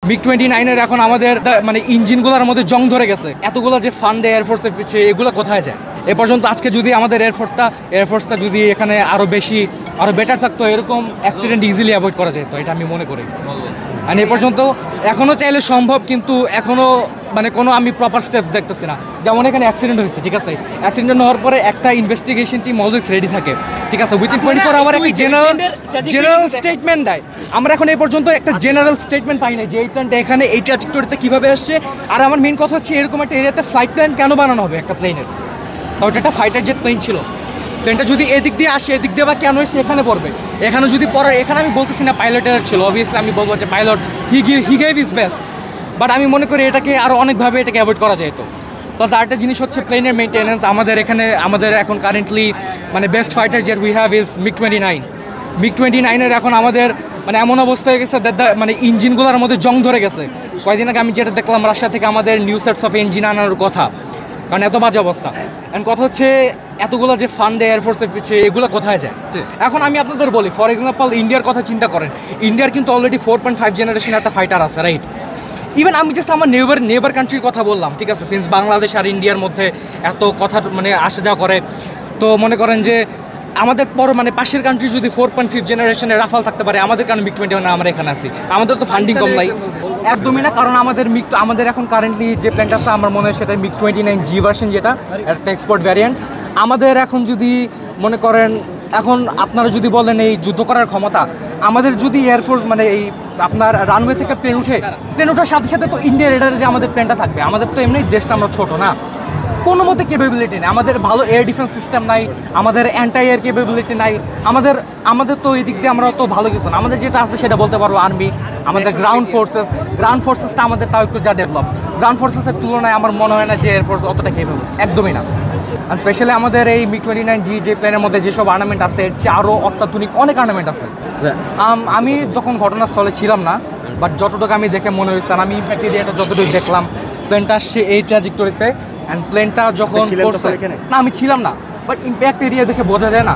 MiG-29 এখন আমাদের মানে ইঞ্জিনগুলোর মধ্যে জং ধরে গেছে। এতগুলো যে ফান্ড দেয় এয়ারফোর্সের পিছিয়ে, এগুলো কোথায় যায়? এ পর্যন্ত আজকে যদি আমাদের এয়ারফোর্সটা যদি এখানে আরও বেটার থাকতো, এরকম অ্যাক্সিডেন্ট ইজিলি অ্যাভয়েড করা যেত, এটা আমি মনে করি। আর এ পর্যন্ত এখনও চাইলে সম্ভব, কিন্তু এখনও মানে কোনো আমি প্রপার স্টেপস দেখতেছি না। যেমন এখানে অ্যাক্সিডেন্ট হয়েছে, ঠিক আছে, অ্যাক্সিডেন্ট হওয়ার পরে একটা ইনভেস্টিগেশন টিম অলওয়েজ রেডি থাকে, ঠিক আছে, উইথিন 24 আওয়ার একটা জেনারেল স্টেটমেন্ট দেয়। আমরা এখন এই পর্যন্ত একটা জেনারেল স্টেটমেন্ট পাই না যে এই প্ল্যানটা এখানে এই ট্র্যাজেক্টরিতে কীভাবে আসছে। আর আমার মেন কথা হচ্ছে, এরকম একটা এরিয়াতে ফ্লাইট প্ল্যান কেন বানানো হবে একটা প্লেনের? তাও এটা একটা ফাইটার জেট প্লেন ছিল, প্লেনটা যদি এদিক দিয়ে আসে, এদিক দিয়ে বা কেন এসে এখানে পড়বে? এখানে যদি পড়ে, এখানে আমি বলতেছি না পাইলটের ছিল, অবভিয়াসলি আমি বলবো যে pilot he gave is best, but আমি মনে করি এটাকে আরও অনেকভাবে এটাকে অ্যাভয়েড করা যেত। প্লাস আরেকটা জিনিস হচ্ছে প্লেনের মেনটেন্যান্স। আমাদের এখন কারেন্টলি মানে best fighter jet we have is MiG-29 এখন আমাদের মানে এমন অবস্থা হয়ে গেছে, মানে ইঞ্জিনগুলোর মধ্যে জং ধরে গেছে। কয়েকদিন আগে আমি যেটা দেখলাম, রাশিয়া থেকে আমাদের নিউ সেটস অফ ইঞ্জিন আনার কথা, কারণ এত বাজে অবস্থা। অ্যান্ড কথা হচ্ছে, এতগুলো যে ফান্ড দেয় এয়ারফোর্সের পিছিয়ে, এগুলো কোথায় যায়? এখন আমি আপনাদের বলি, ফর এক্সাম্পল ইন্ডিয়ার কথা চিন্তা করেন। ইন্ডিয়ার কিন্তু অলরেডি 4.5 জেনারেশন একটা ফাইটার আছে, রাইট? ইভেন আমি জাস্ট আমার নেবার কান্ট্রির কথা বললাম, ঠিক আছে, সিন্স বাংলাদেশ আর ইন্ডিয়ার মধ্যে এত কথা মানে আসা যাওয়া করে, তো মনে করেন যে আমাদের মানে পাশের কান্ট্রি যদি 4.5 জেনারেশনের রাফাল থাকতে পারে, আমাদের কারণ MiG-21 আমরা এখানে আছি, আমাদের তো ফান্ডিং কম নাই। একদমই না, কারণ আমাদের এখন কারেন্টলি যে প্ল্যানটা আছে আমার মনে হয় সেটা MiG-29G ভার্সন, যেটা একটা এক্সপোর্ট ভ্যারিয়েন্ট। আমাদের এখন যদি মনে করেন, এখন আপনারা যদি বলেন এই যুদ্ধ করার ক্ষমতা, আমাদের যদি এয়ারফোর্স মানে এই আপনার রানওয়ে থেকে প্লেন ওঠার সাথে সাথে তো ইন্ডিয়ার রেডারে যে আমাদের প্লেনটা থাকবে, আমাদের তো এমনি দেশটা আমরা ছোটো না, কোনো মতে ক্যাপাবিলিটি নেই, আমাদের ভালো এয়ার ডিফেন্স সিস্টেম নাই, আমাদের অ্যান্টি এয়ার ক্যাপাবিলিটি নাই, আমাদের তো এই দিক দিয়ে আমরা তো ভালো কিছু না। আমাদের যেটা আছে সেটা বলতে পারবো আর্মি, আমাদের গ্রাউন্ড ফোর্সেসটা আমাদের তাও একটু যা ডেভেলপ, গ্রাউন্ড ফোর্সেসের তুলনায় আমার মনে হয় না যে এয়ারফোর্স অতটা ক্যাপাবল, একদমই না। আর স্পেশালি আমাদের এই MiG-29G যে প্লেনের মধ্যে যেসব আর্নামেন্ট আছে, এর চেয়ে আরও অত্যাধুনিক অনেক আর্নামেন্ট আছে। আমি তখন ঘটনাস্থলে ছিলাম না, বাট যতটুকু আমি দেখে মনে হয়েছে, আর আমি ইম্প্যাক্ট এরিয়াটা যতটুকু দেখলাম, প্লেনটা আসছে এই ট্র্যাজেক্টরিতে, অ্যান্ড প্লেনটা যখন না আমি ছিলাম না, বাট ইম্প্যাক্ট এরিয়া দেখে বোঝা যায় না।